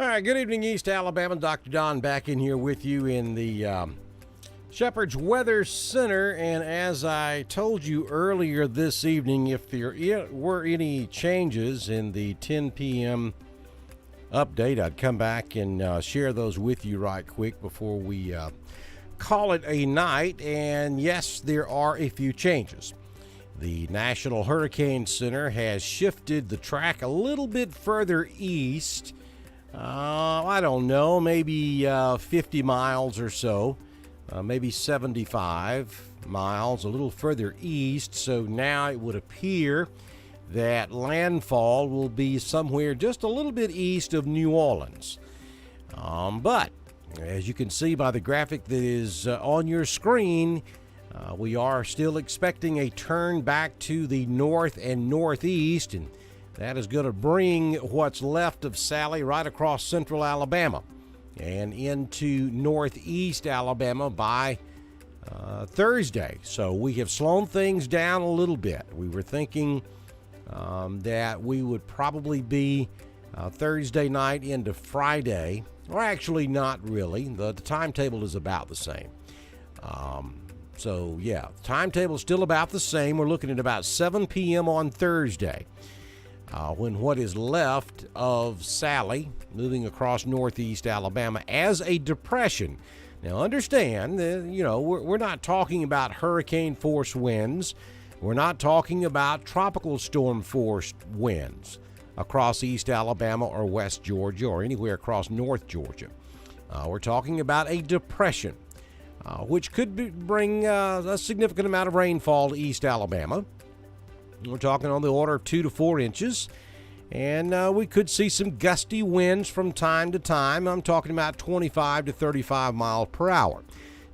All right, good evening, East Alabama. Dr. Don back in here with you in the Shepherd's Weather Center. And as I told you earlier this evening, if there were any changes in the 10 p.m. update, I'd come back and share those with you right quick before we call it a night. And yes, there are a few changes. The National Hurricane Center has shifted the track a little bit further east. I don't know, maybe 50 miles or so, maybe 75 miles, a little further east. So now it would appear that landfall will be somewhere just a little bit east of New Orleans. But as you can see by the graphic that is on your screen, we are still expecting a turn back to the north and northeast, and that is going to bring what's left of Sally right across central Alabama and into northeast Alabama by Thursday. So we have slowed things down a little bit. We were thinking that we would probably be Thursday night into Friday, or actually not really. The timetable is about the same. So yeah, the timetable is still about the same. We're looking at about 7 p.m. on Thursday. When what is left of Sally moving across northeast Alabama as a depression. Now understand, we're not talking about hurricane force winds. We're not talking about tropical storm force winds across East Alabama or West Georgia or anywhere across North Georgia. We're talking about a depression, which could bring a significant amount of rainfall to East Alabama. We're talking on the order of 2 to 4 inches, and we could see some gusty winds from time to time. I'm talking about 25 to 35 miles per hour.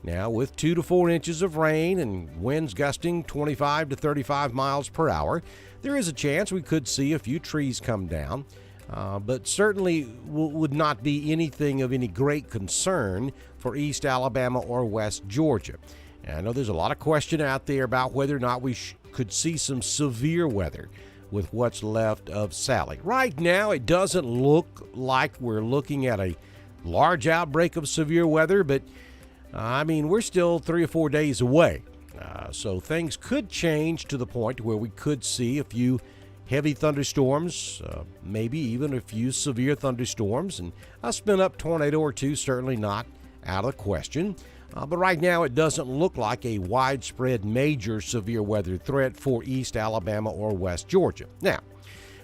Now, with 2 to 4 inches of rain and winds gusting 25 to 35 miles per hour, there is a chance we could see a few trees come down, but certainly would not be anything of any great concern for East Alabama or West Georgia. And I know there's a lot of question out there about whether or not we could see some severe weather with what's left of Sally. Right now, it doesn't look like we're looking at a large outbreak of severe weather, but we're still 3 or 4 days away. So things could change to the point where we could see a few heavy thunderstorms, maybe even a few severe thunderstorms, and a spin-up tornado or two, certainly not out of the question. But right now, it doesn't look like a widespread major severe weather threat for East Alabama or West Georgia. Now,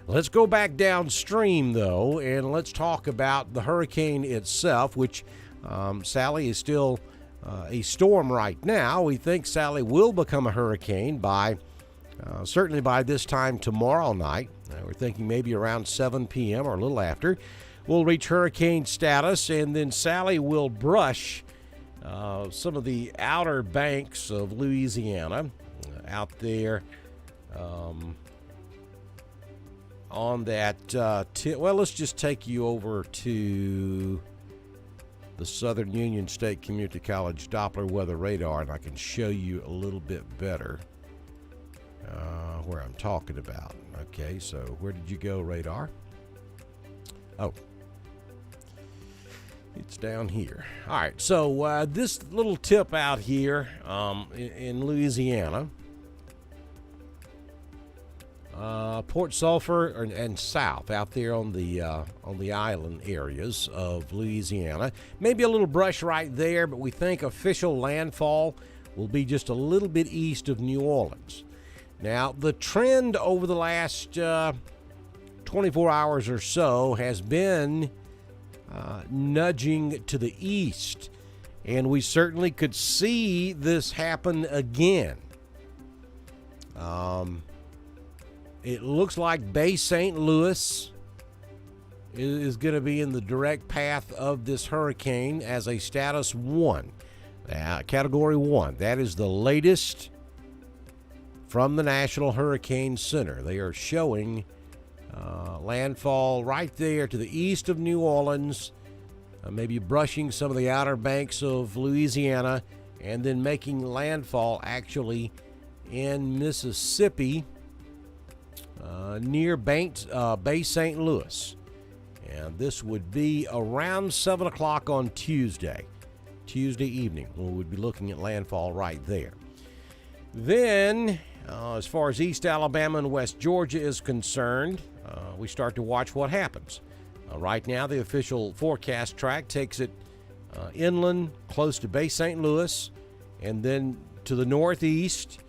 let's go back downstream, though, and let's talk about the hurricane itself, which Sally is still a storm right now. We think Sally will become a hurricane certainly by this time tomorrow night. We're thinking maybe around 7 p.m. or a little after. We'll reach hurricane status, and then Sally will brush some of the outer banks of Louisiana out there on that let's just take you over to the Southern Union State Community College Doppler weather radar, and I can show you a little bit better where I'm talking about. Okay, so where did you go, radar? Oh, it's down here. All right, so this little tip out here in Louisiana, Port Sulphur and south out there on the island areas of Louisiana. Maybe a little brush right there, but we think official landfall will be just a little bit east of New Orleans. Now, the trend over the last 24 hours or so has been nudging to the east, and we certainly could see this happen again. It looks like Bay St. Louis is going to be in the direct path of this hurricane as a status 1, category 1. That is the latest from the National Hurricane Center. They are showing landfall right there to the east of New Orleans, maybe brushing some of the outer banks of Louisiana, and then making landfall actually in Mississippi near Bay St. Louis. And this would be around 7 o'clock on Tuesday evening, when we would be looking at landfall right there. Then, as far as East Alabama and West Georgia is concerned, we start to watch what happens. Right now, the official forecast track takes it inland, close to Bay St. Louis, and then to the northeast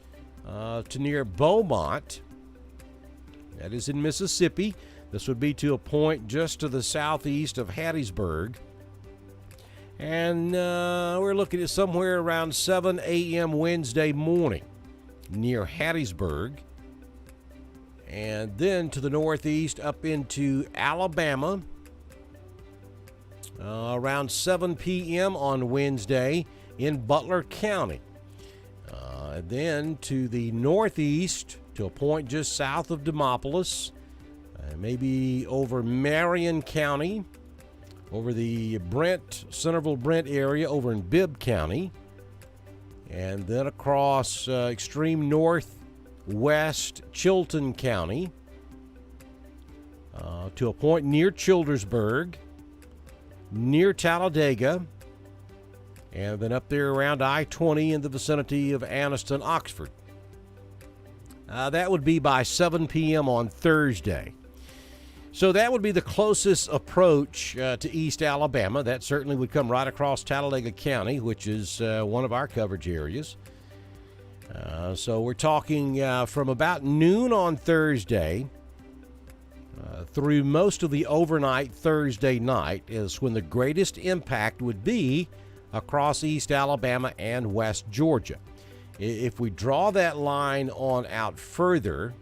to near Beaumont. That is in Mississippi. This would be to a point just to the southeast of Hattiesburg. And we're looking at somewhere around 7 a.m. Wednesday morning near Hattiesburg. And then to the northeast up into Alabama around 7 p.m. on Wednesday in Butler County. Then to the northeast to a point just south of Demopolis, maybe over Marion County, over the Centerville-Brent area over in Bibb County, and then across extreme northwest Chilton County to a point near Childersburg, near Talladega, and then up there around I-20 in the vicinity of Anniston, Oxford. That would be by 7 p.m. on Thursday. So that would be the closest approach to East Alabama. That certainly would come right across Talladega County, which is one of our coverage areas. So we're talking from about noon on Thursday through most of the overnight Thursday night is when the greatest impact would be across East Alabama and West Georgia. If we draw that line on out further,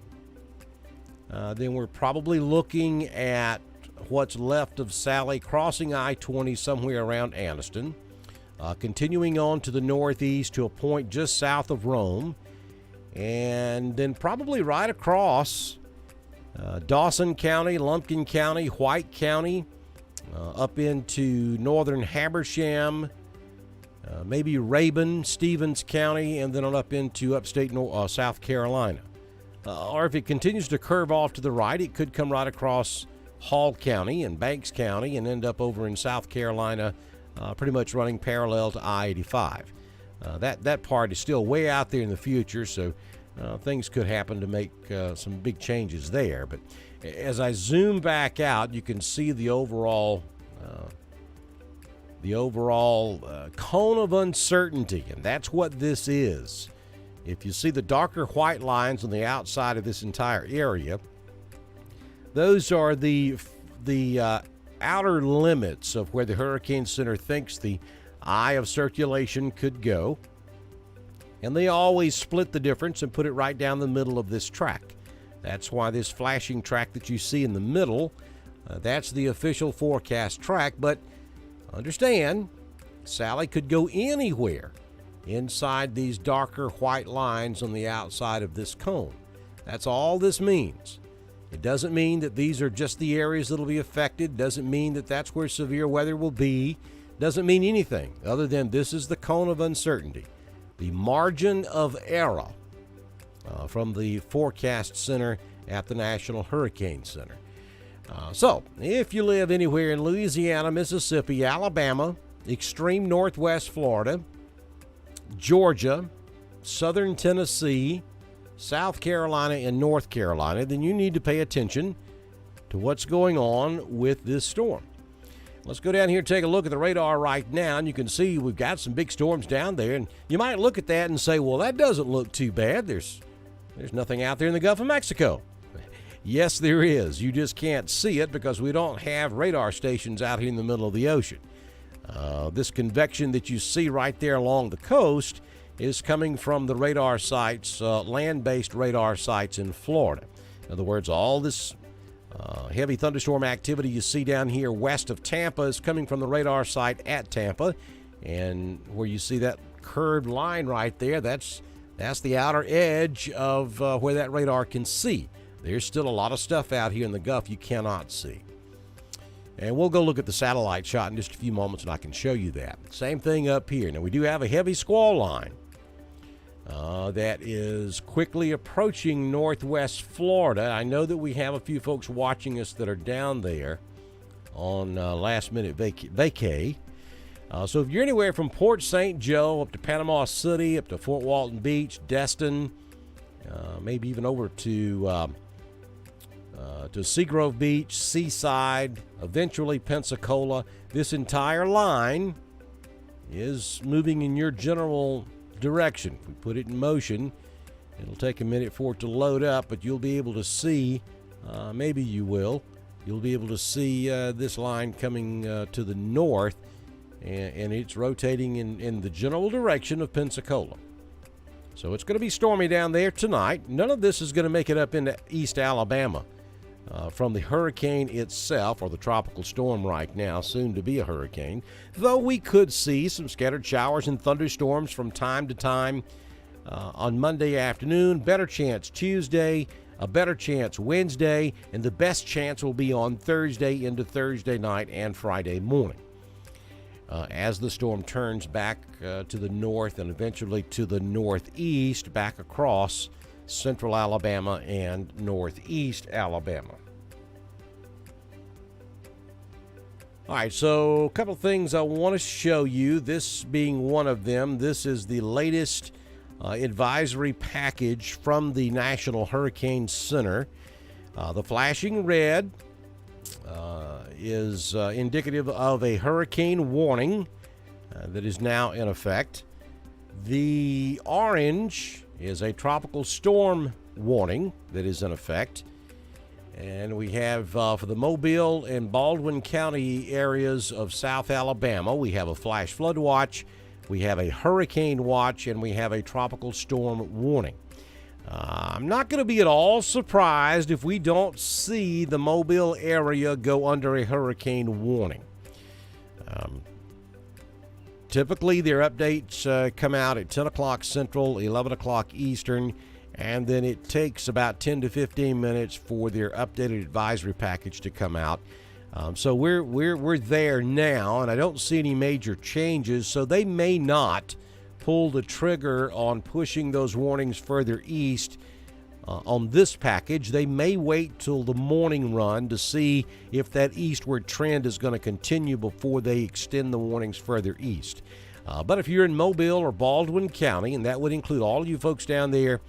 then we're probably looking at what's left of Sally crossing I-20 somewhere around Anniston, continuing on to the northeast to a point just south of Rome, and then probably right across Dawson County, Lumpkin County, White County, up into northern Habersham, maybe Rabun, Stevens County, and then on up into upstate South Carolina. Or if it continues to curve off to the right, it could come right across Hall County and Banks County and end up over in South Carolina, pretty much running parallel to I-85. That part is still way out there in the future, so things could happen to make some big changes there. But as I zoom back out, you can see the overall cone of uncertainty, and that's what this is. If you see the darker white lines on the outside of this entire area, those are the outer limits of where the Hurricane Center thinks the eye of circulation could go. And they always split the difference and put it right down the middle of this track. That's why this flashing track that you see in the middle, that's the official forecast track. But understand, Sally could go anywhere inside these darker white lines on the outside of this cone. That's all this means. It doesn't mean that these are just the areas that will be affected. Doesn't mean that that's where severe weather will be. Doesn't mean anything other than this is the cone of uncertainty, the margin of error from the forecast center at the National Hurricane Center. So if you live anywhere in Louisiana, Mississippi, Alabama, extreme northwest Florida, Georgia, southern Tennessee, South Carolina, and North Carolina, then you need to pay attention to what's going on with this storm. Let's go down here and take a look at the radar right now, and you can see we've got some big storms down there. And you might look at that and say, well, that doesn't look too bad. There's nothing out there in the Gulf of Mexico. Yes, there is. You just can't see it because we don't have radar stations out here in the middle of the ocean. This convection that you see right there along the coast is coming from the radar sites, land-based radar sites in Florida. In other words, all this heavy thunderstorm activity you see down here west of Tampa is coming from the radar site at Tampa. And where you see that curved line right there, that's the outer edge of where that radar can see. There's still a lot of stuff out here in the Gulf you cannot see. And we'll go look at the satellite shot in just a few moments, and I can show you that. Same thing up here. Now, we do have a heavy squall line that is quickly approaching northwest Florida. I know that we have a few folks watching us that are down there. on last-minute vacay. So if you're anywhere from Port St. Joe up to Panama City, up to Fort Walton Beach, Destin, maybe even over to Seagrove Beach, Seaside, eventually Pensacola, this entire line is moving in your general direction. If we put it in motion, it'll take a minute for it to load up, but you'll be able to see, maybe you will, you'll be able to see this line coming to the north, and it's rotating in the general direction of Pensacola. So it's going to be stormy down there tonight. None of this is going to make it up into East Alabama from the hurricane itself, or the tropical storm right now, soon to be a hurricane, though we could see some scattered showers and thunderstorms from time to time on Monday afternoon. Better chance Tuesday, a better chance Wednesday, and the best chance will be on Thursday into Thursday night and Friday morning. As the storm turns back to the north and eventually to the northeast, back across central Alabama and northeast Alabama. All right, so a couple things I want to show you, this being one of them. This is the latest advisory package from the National Hurricane Center. The flashing red is indicative of a hurricane warning that is now in effect. The orange is a tropical storm warning that is in effect. And we have for the Mobile and Baldwin County areas of South Alabama, we have a flash flood watch, we have a hurricane watch, and we have a tropical storm warning. I'm not going to be at all surprised if we don't see the Mobile area go under a hurricane warning. Typically, their updates come out at 10 o'clock Central, 11 o'clock Eastern, and then it takes about 10 to 15 minutes for their updated advisory package to come out. So we're there now, and I don't see any major changes, so they may not pull the trigger on pushing those warnings further east on this package. They may wait till the morning run to see if that eastward trend is going to continue before they extend the warnings further east. But if you're in Mobile or Baldwin County, and that would include all you folks down there,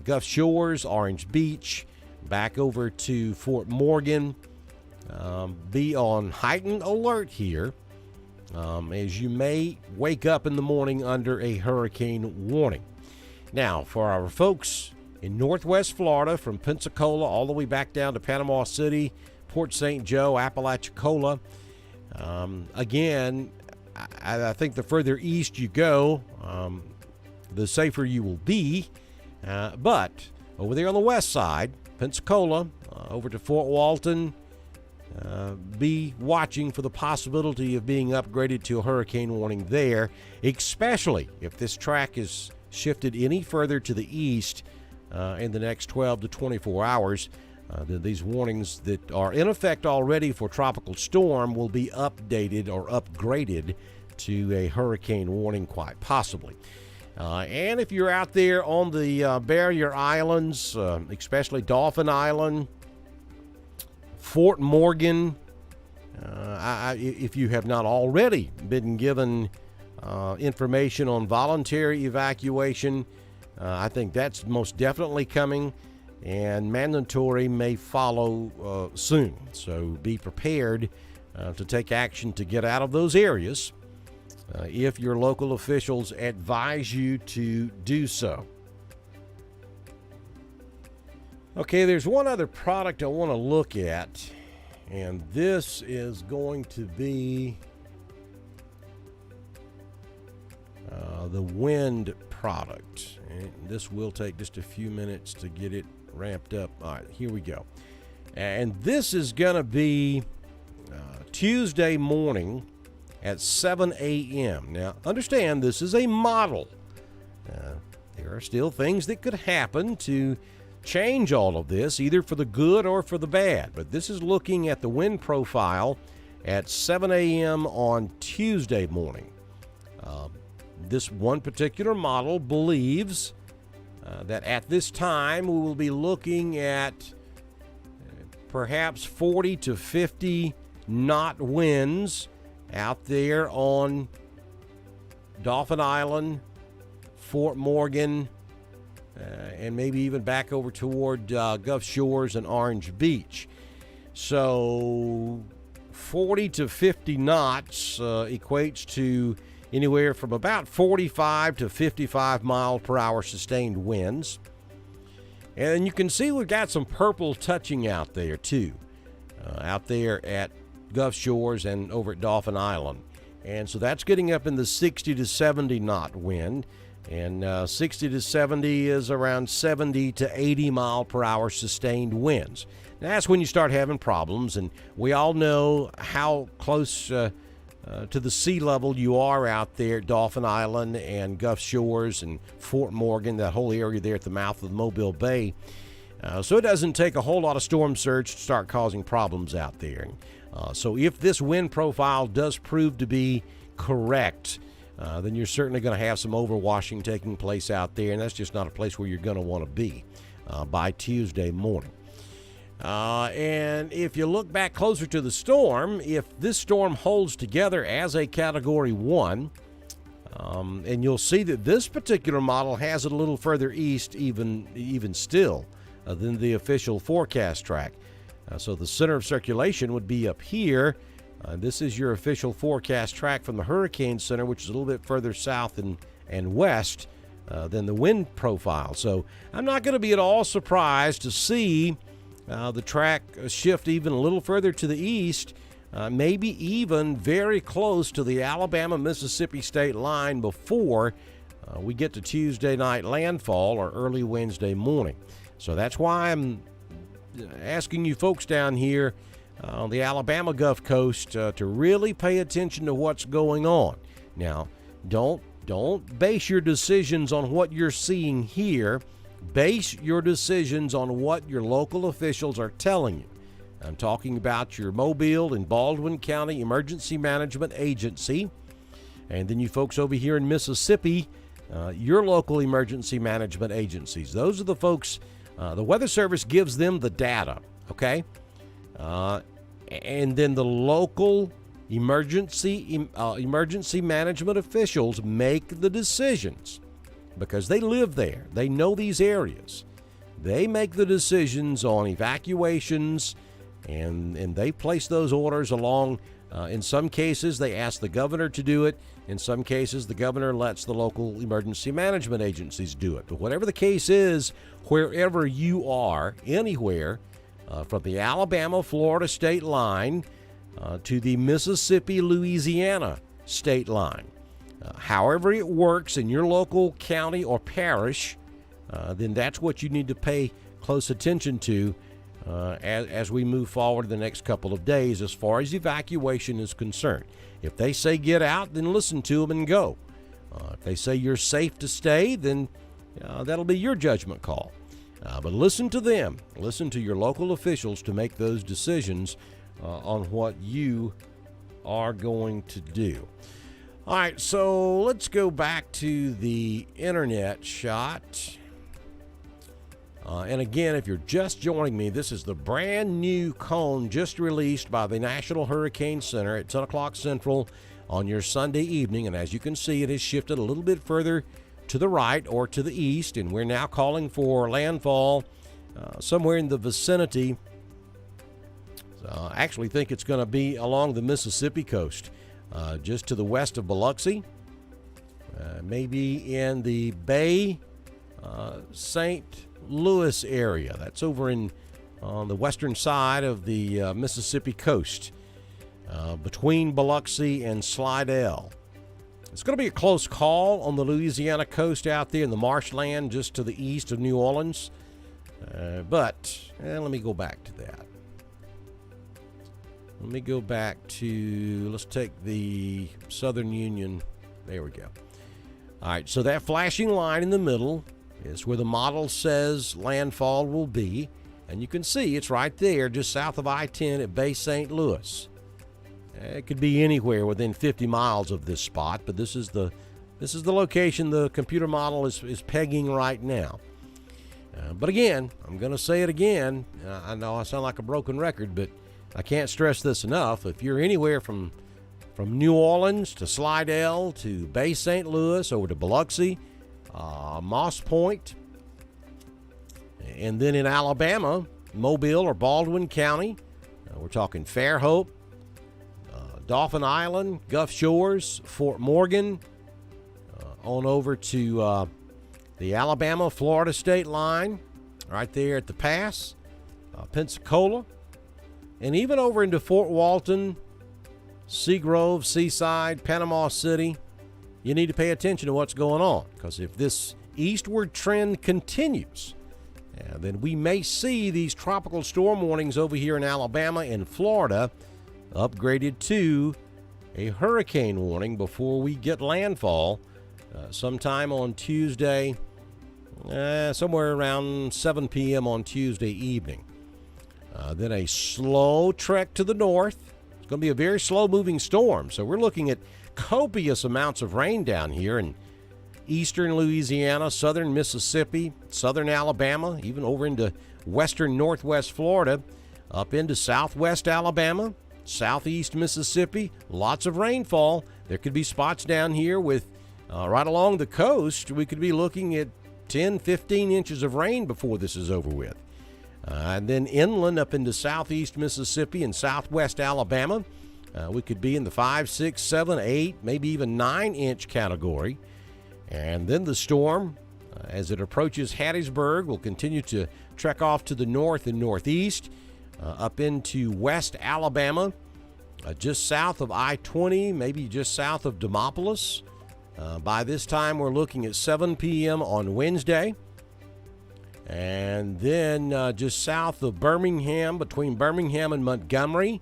Gulf Shores, Orange Beach, back over to Fort Morgan, be on heightened alert here, as you may wake up in the morning under a hurricane warning. Now, for our folks in northwest Florida, from Pensacola all the way back down to Panama City, Port St. Joe, Apalachicola, again, I think the further east you go, the safer you will be. But over there on the west side, Pensacola, over to Fort Walton, be watching for the possibility of being upgraded to a hurricane warning there, especially if this track is shifted any further to the east in the next 12 to 24 hours. These warnings that are in effect already for tropical storm will be updated or upgraded to a hurricane warning, quite possibly. And if you're out there on the barrier islands, especially Dauphin Island, Fort Morgan, if you have not already been given information on voluntary evacuation, I think that's most definitely coming, and mandatory may follow soon. So be prepared to take action to get out of those areas if your local officials advise you to do so. Okay, there's one other product I want to look at, and this is going to be the wind product. And this will take just a few minutes to get it ramped up. All right, here we go. And this is going to be Tuesday morning at 7 a.m. Now, understand this is a model. There are still things that could happen to change all of this, either for the good or for the bad. But this is looking at the wind profile at 7 a.m. on Tuesday morning. This one particular model believes that at this time we will be looking at perhaps 40 to 50 knot winds out there on Dauphin Island, Fort Morgan, and maybe even back over toward Gulf Shores and Orange Beach. So 40 to 50 knots equates to anywhere from about 45 to 55 mile per hour sustained winds. And you can see we've got some purple touching out there too, out there at Gulf Shores and over at Dauphin Island. And so that's getting up in the 60 to 70 knot wind. And 60 to 70 is around 70 to 80 mile per hour sustained winds. Now, that's when you start having problems, and we all know how close to the sea level you are out there at Dauphin Island and Gulf Shores and Fort Morgan, that whole area there at the mouth of Mobile Bay. So it doesn't take a whole lot of storm surge to start causing problems out there. So if this wind profile does prove to be correct, then you're certainly going to have some overwashing taking place out there, and that's just not a place where you're going to want to be by Tuesday morning. And if you look back closer to the storm, if this storm holds together as a Category 1, and you'll see that this particular model has it a little further east even still than the official forecast track. So the center of circulation would be up here. This is your official forecast track from the Hurricane Center, which is a little bit further south and west than the wind profile. So I'm not going to be at all surprised to see the track shift even a little further to the east, maybe even very close to the Alabama-Mississippi state line before we get to Tuesday night landfall or early Wednesday morning. So that's why I'm asking you folks down here on the Alabama Gulf Coast to really pay attention to what's going on. Now, don't base your decisions on what you're seeing here. Base your decisions on what your local officials are telling you. I'm talking about your Mobile and Baldwin County Emergency Management Agency, and then you folks over here in Mississippi, your local emergency management agencies. Those are the folks, the Weather Service gives them the data, okay? And then the local emergency management officials make the decisions because they live there. They know these areas. They make the decisions on evacuations, and they place those orders along. In some cases, they ask the governor to do it. In some cases, the governor lets the local emergency management agencies do it. But whatever the case is, wherever you are, anywhere, from the Alabama-Florida state line to the Mississippi-Louisiana state line. However it works in your local county or parish, then that's what you need to pay close attention to as we move forward the next couple of days as far as evacuation is concerned. If they say get out, then listen to them and go. If they say you're safe to stay, then that'll be your judgment call. But listen to them. Listen to your local officials to make those decisions on what you are going to do. All right, so let's go back to the internet shot. And again, if you're just joining me, this is the brand new cone just released by the National Hurricane Center at 10 o'clock Central on your Sunday evening. And as you can see, it has shifted a little bit further to the right or to the east, and we're now calling for landfall somewhere in the vicinity. I actually think it's going to be along the Mississippi coast, just to the west of Biloxi, maybe in the Bay St. Louis area. That's over on the western side of the Mississippi coast, between Biloxi and Slidell. It's going to be a close call on the Louisiana coast out there in the marshland just to the east of New Orleans. But let me go back to that. Let me go back to, let's take the Southern Union. There we go. All right, so that flashing line in the middle is where the model says landfall will be. And you can see it's right there just south of I-10 at Bay St. Louis. It could be anywhere within 50 miles of this spot, but this is the location the computer model is pegging right now. But again, I'm going to say it again. I know I sound like a broken record, but I can't stress this enough. If you're anywhere from New Orleans to Slidell to Bay St. Louis over to Biloxi, Moss Point, and then in Alabama, Mobile or Baldwin County, we're talking Fairhope, Dauphin Island, Gulf Shores, Fort Morgan, on over to the Alabama-Florida state line, right there at the pass, Pensacola, and even over into Fort Walton, Seagrove, Seaside, Panama City. You need to pay attention to what's going on, because if this eastward trend continues, then we may see these tropical storm warnings over here in Alabama and Florida upgraded to a hurricane warning before we get landfall sometime on Tuesday, somewhere around 7 p.m. on Tuesday evening. Then a slow trek to the north. It's going to be a very slow-moving storm, so we're looking at copious amounts of rain down here in eastern Louisiana, southern Mississippi, southern Alabama, even over into western northwest Florida, up into southwest Alabama, southeast Mississippi. Lots of rainfall. There could be spots down here with right along the coast. We could be looking at 10, 15 inches of rain before this is over with. And then inland up into southeast Mississippi and southwest Alabama, we could be in the 5, 6, 7, 8, maybe even 9-inch category. And then the storm, as it approaches Hattiesburg, will continue to trek off to the north and northeast, up into west Alabama, just south of I-20, maybe just south of Demopolis. By this time, we're looking at 7 p.m. on Wednesday. And then just south of Birmingham, between Birmingham and Montgomery,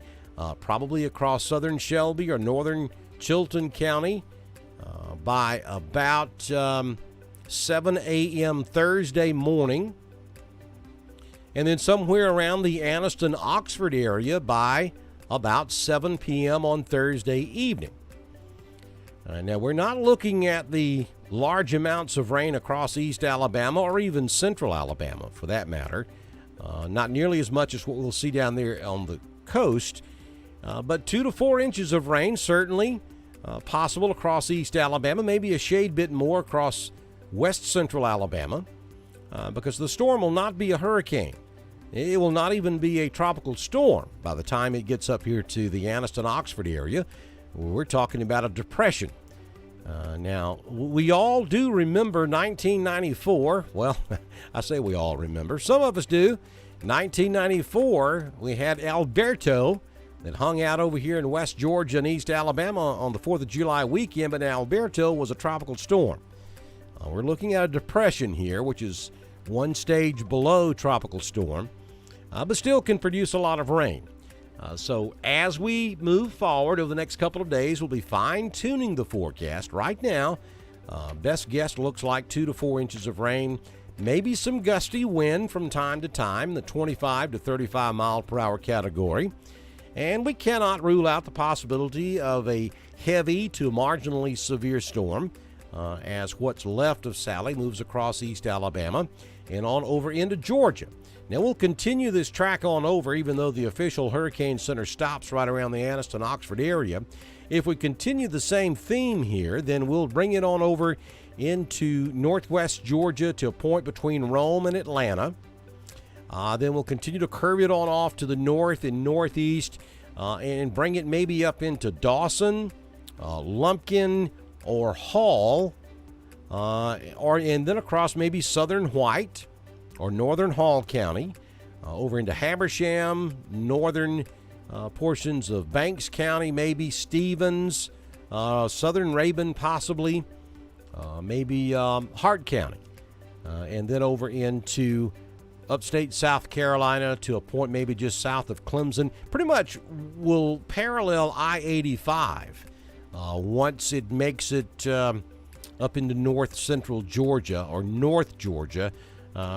probably across southern Shelby or northern Chilton County, by about 7 a.m. Thursday morning. And then somewhere around the Anniston-Oxford area by about 7 p.m. on Thursday evening. Now, we're not looking at the large amounts of rain across East Alabama or even Central Alabama, for that matter. Not nearly as much as what we'll see down there on the coast, but 2 to 4 inches of rain certainly possible across East Alabama, maybe a shade bit more across West Central Alabama, because the storm will not be a hurricane. It will not even be a tropical storm by the time it gets up here to the Anniston-Oxford area. We're talking about a depression. Now, we all do remember 1994. Well, I say we all remember. Some of us do. 1994, we had Alberto that hung out over here in West Georgia and East Alabama on the 4th of July weekend, but Alberto was a tropical storm. We're looking at a depression here, which is one stage below tropical storm, but still can produce a lot of rain. So as we move forward over the next couple of days, we'll be fine-tuning the forecast. Right now, best guess looks like 2 to 4 inches of rain, maybe some gusty wind from time to time, the 25 to 35 mile per hour category. And we cannot rule out the possibility of a heavy to marginally severe storm as what's left of Sally moves across East Alabama and on over into Georgia. Now, we'll continue this track on over, even though the official Hurricane Center stops right around the Anniston-Oxford area. If we continue the same theme here, then we'll bring it on over into northwest Georgia to a point between Rome and Atlanta. Then we'll continue to curve it on off to the north and northeast and bring it maybe up into Dawson, Lumpkin, or Hall, and then across maybe southern White or northern Hall County, over into Habersham, northern portions of Banks County, maybe Stevens, southern Rabun possibly, maybe Hart County, and then over into upstate South Carolina to a point maybe just south of Clemson. Pretty much will parallel I-85 once it makes it up into north central Georgia or North Georgia.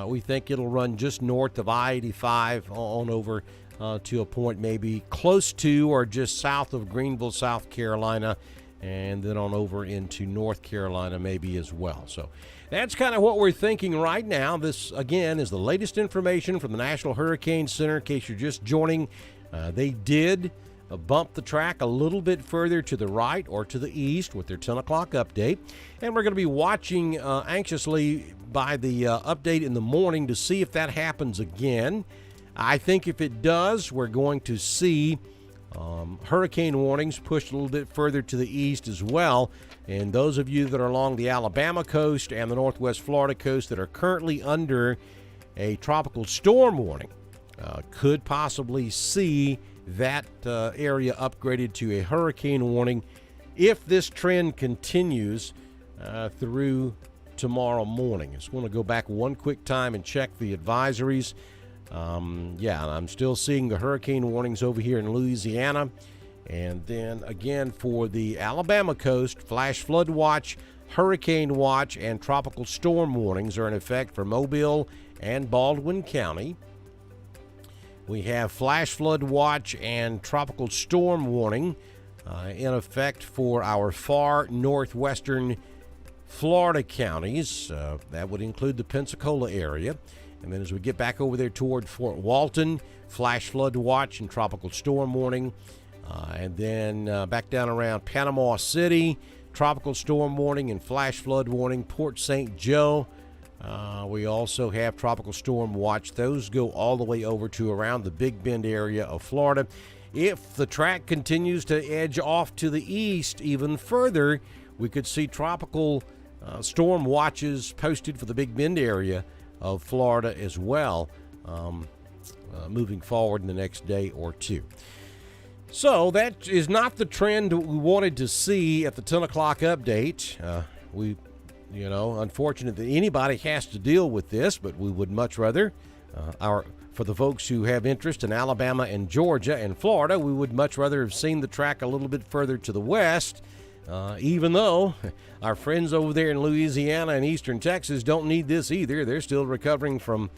We think it'll run just north of I-85 on over to a point maybe close to or just south of Greenville, South Carolina, and then on over into North Carolina maybe as well. So that's kind of what we're thinking right now. This, again, is the latest information from the National Hurricane Center. In case you're just joining They did bump the track a little bit further to the right or to the east with their 10 o'clock update. And we're going to be watching anxiously by the update in the morning to see if that happens again. I think if it does, we're going to see hurricane warnings pushed a little bit further to the east as well. And those of you that are along the Alabama coast and the northwest Florida coast that are currently under a tropical storm warning could possibly see that area upgraded to a hurricane warning if this trend continues through tomorrow morning. I just want to go back one quick time and check the advisories. I'm still seeing the hurricane warnings over here in Louisiana. And then again for the Alabama coast, flash flood watch, hurricane watch, and tropical storm warnings are in effect for Mobile and Baldwin County. We have flash flood watch and tropical storm warning in effect for our far northwestern Florida counties. That would include the Pensacola area. And then as we get back over there toward Fort Walton, flash flood watch and tropical storm warning. And then back down around Panama City, tropical storm warning and flash flood warning. Port St. Joe, we also have tropical storm watch. Those go all the way over to around the Big Bend area of Florida. If the track continues to edge off to the east even further, we could see tropical storm watches posted for the Big Bend area of Florida as well, moving forward in the next day or two. So that is not the trend we wanted to see at the 10 o'clock update. Unfortunate that anybody has to deal with this, but we would much rather, for the folks who have interest in Alabama and Georgia and Florida, we would much rather have seen the track a little bit further to the west, even though our friends over there in Louisiana and eastern Texas don't need this either. They're still recovering from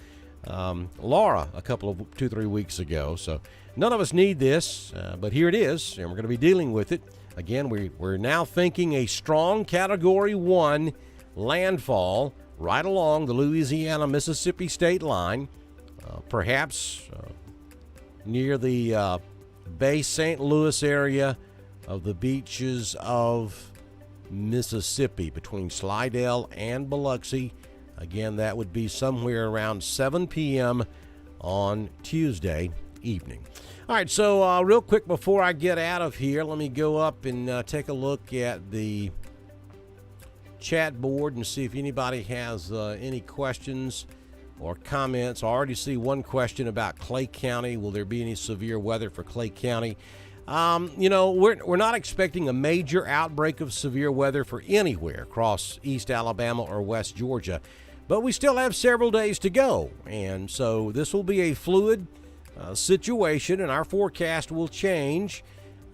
Laura a couple of 2-3 weeks ago. So none of us need this, but here it is, and we're going to be dealing with it. Again, we're now thinking a strong Category 1 landfall right along the Louisiana-Mississippi state line, perhaps near the Bay St. Louis area of the beaches of Mississippi between Slidell and Biloxi. Again, that would be somewhere around 7 p.m. on Tuesday evening. All right, so real quick before I get out of here, let me go up and take a look at the chat board and see if anybody has any questions or comments. I already see one question about Clay County. Will there be any severe weather for Clay County? We're not expecting a major outbreak of severe weather for anywhere across East Alabama or West Georgia, but we still have several days to go, and so this will be a fluid situation, and our forecast will change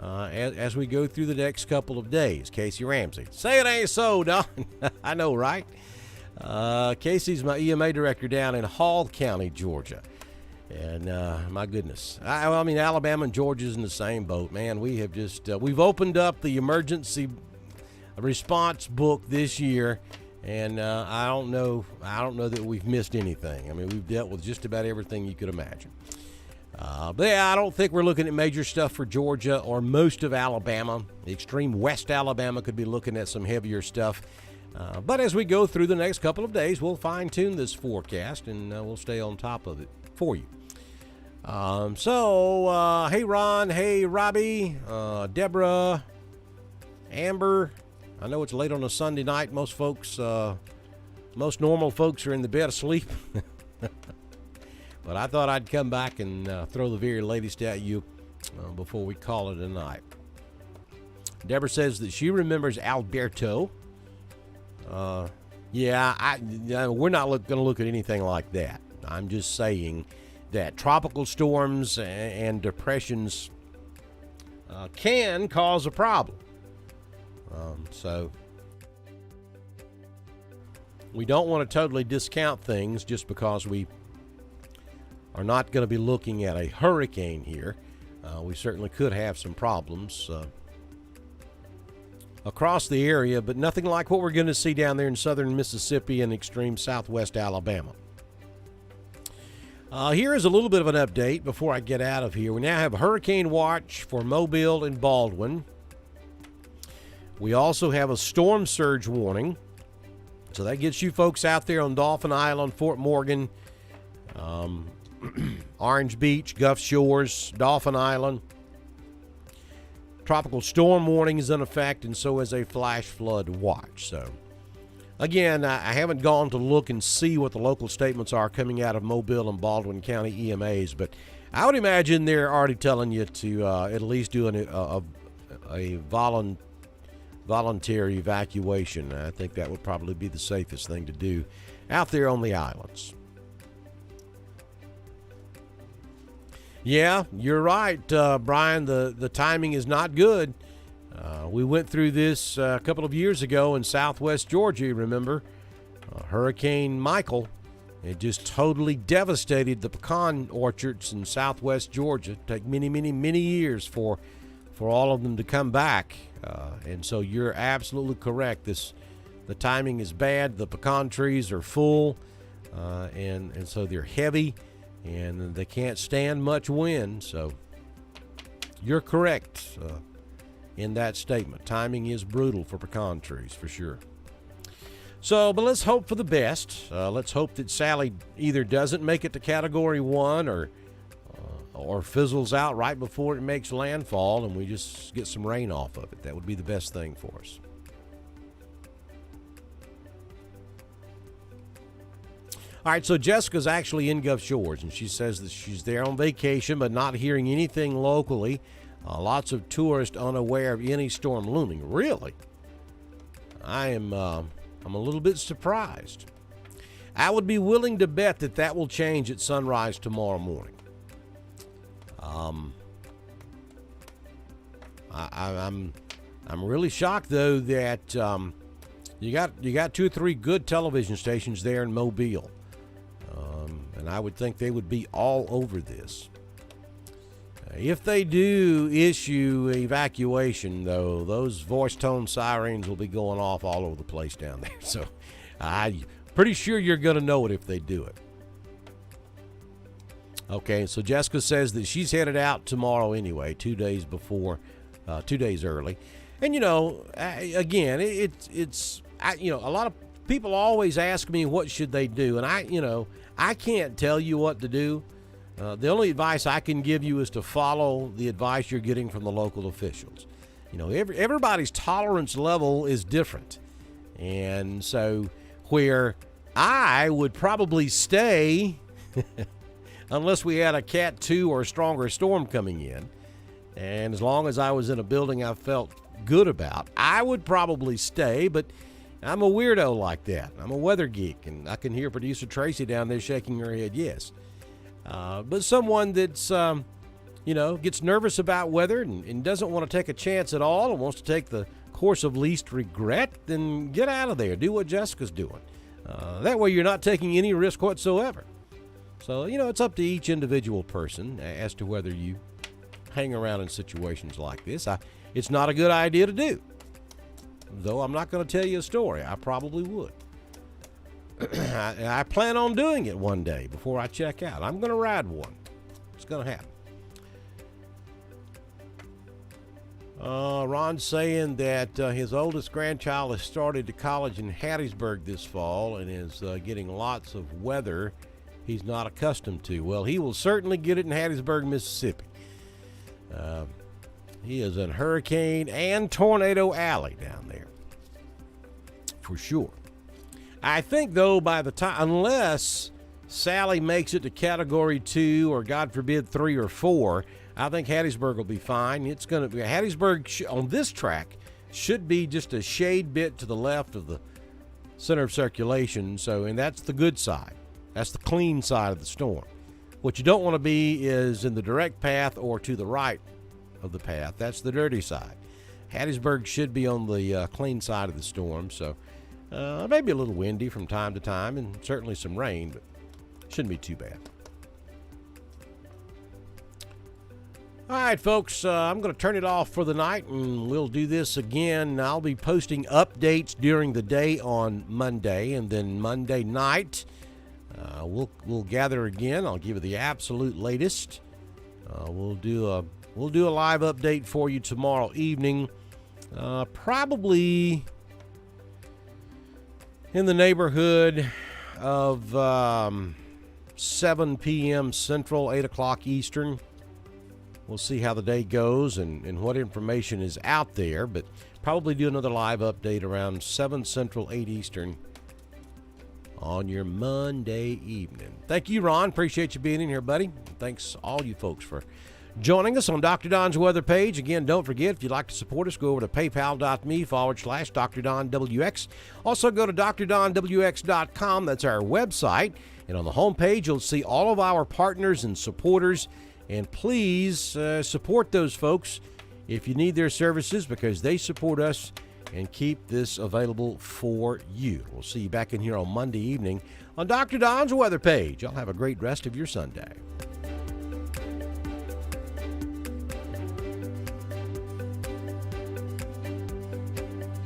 as we go through the next couple of days. Casey Ramsey, say it ain't so, Don. I know, right? Casey's my EMA director down in Hall County, Georgia. And my goodness, Alabama and Georgia's in the same boat, man. We have just we've opened up the emergency response book this year, and I don't know that we've missed anything. I mean, we've dealt with just about everything you could imagine. But yeah, I don't think we're looking at major stuff for Georgia or most of Alabama. The extreme West Alabama could be looking at some heavier stuff. But as we go through the next couple of days, we'll fine-tune this forecast, and we'll stay on top of it for you. Hey Ron, hey Robbie, Deborah, Amber. I know it's late on a Sunday night. Most normal folks are in the bed asleep. But I thought I'd come back and throw the very latest at you before we call it a night. Deborah says that she remembers Alberto. We're not going to look at anything like that. I'm just saying that tropical storms and depressions can cause a problem. So we don't want to totally discount things just because we are not going to be looking at a hurricane here. We certainly could have some problems across the area, but nothing like what we're going to see down there in southern Mississippi and extreme southwest Alabama. Here is a little bit of an update before I get out of here. We now have a hurricane watch for Mobile and Baldwin. We also have a storm surge warning. So that gets you folks out there on Dauphin Island, Fort Morgan, Orange Beach, Gulf Shores, Dauphin Island. Tropical storm warning is in effect, and so is a flash flood watch. So, again, I haven't gone to look and see what the local statements are coming out of Mobile and Baldwin County EMAs, but I would imagine they're already telling you to at least do a voluntary evacuation. I think that would probably be the safest thing to do out there on the islands. Yeah, you're right, Brian. The timing is not good. We went through this a couple of years ago in southwest Georgia, remember? Hurricane Michael. It just totally devastated the pecan orchards in southwest Georgia. It took many, many, many years for all of them to come back. And so you're absolutely correct. The timing is bad. The pecan trees are full, and so they're heavy, and they can't stand much wind. So you're correct in that statement. Timing is brutal for pecan trees, for sure. So, but let's hope for the best. Let's hope that Sally either doesn't make it to Category 1 or fizzles out right before it makes landfall and we just get some rain off of it. That would be the best thing for us. All right, so Jessica's actually in Gulf Shores, and she says that she's there on vacation but not hearing anything locally. Lots of tourists unaware of any storm looming. Really? I'm a little bit surprised. I would be willing to bet that will change at sunrise tomorrow morning. I'm really shocked though that you got 2 or 3 good television stations there in Mobile, and I would think they would be all over this. If they do issue evacuation, though, those voice tone sirens will be going off all over the place down there. So I'm pretty sure you're going to know it if they do it. Okay, so Jessica says that she's headed out tomorrow anyway, 2 days before, 2 days early. And, again, it's a lot of people always ask me what should they do. And I can't tell you what to do. The only advice I can give you is to follow the advice you're getting from the local officials. Everybody's tolerance level is different. And so where I would probably stay unless we had a Cat 2 or a stronger storm coming in, and as long as I was in a building I felt good about, I would probably stay, but I'm a weirdo like that. I'm a weather geek, and I can hear producer Tracy down there shaking her head yes. But someone that's, gets nervous about weather and doesn't want to take a chance at all and wants to take the course of least regret, then get out of there. Do what Jessica's doing. That way you're not taking any risk whatsoever. So, it's up to each individual person as to whether you hang around in situations like this. It's not a good idea to do. Though I'm not going to tell you a story. I probably would. I plan on doing it one day before I check out. I'm going to ride one. It's going to happen. Ron's saying that his oldest grandchild has started to college in Hattiesburg this fall and is getting lots of weather he's not accustomed to. Well, he will certainly get it in Hattiesburg, Mississippi. He is in Hurricane and Tornado Alley down there, for sure. I think, though, by the time, unless Sally makes it to Category 2 or, God forbid, 3 or 4, I think Hattiesburg will be fine. It's going to be Hattiesburg on this track should be just a shade bit to the left of the center of circulation. So, and that's the good side. That's the clean side of the storm. What you don't want to be is in the direct path or to the right of the path. That's the dirty side. Hattiesburg should be on the clean side of the storm. So maybe a little windy from time to time and certainly some rain, but shouldn't be too bad. All right, folks, I'm going to turn it off for the night, and we'll do this again. I'll be posting updates during the day on Monday, and then Monday night we'll gather again. I'll give you the absolute latest. We'll do a live update for you tomorrow evening, probably in the neighborhood of 7 p.m. Central, 8 o'clock Eastern. We'll see how the day goes and what information is out there, but probably do another live update around 7 Central, 8 Eastern on your Monday evening. Thank you, Ron. Appreciate you being in here, buddy. Thanks all you folks for joining us on Dr. Don's weather page. Again, don't forget, if you'd like to support us, go over to paypal.me/Dr. Don WX. Also, go to drdonwx.com. That's our website. And on the homepage, you'll see all of our partners and supporters. And please support those folks if you need their services, because they support us and keep this available for you. We'll see you back in here on Monday evening on Dr. Don's weather page. Y'all have a great rest of your Sunday.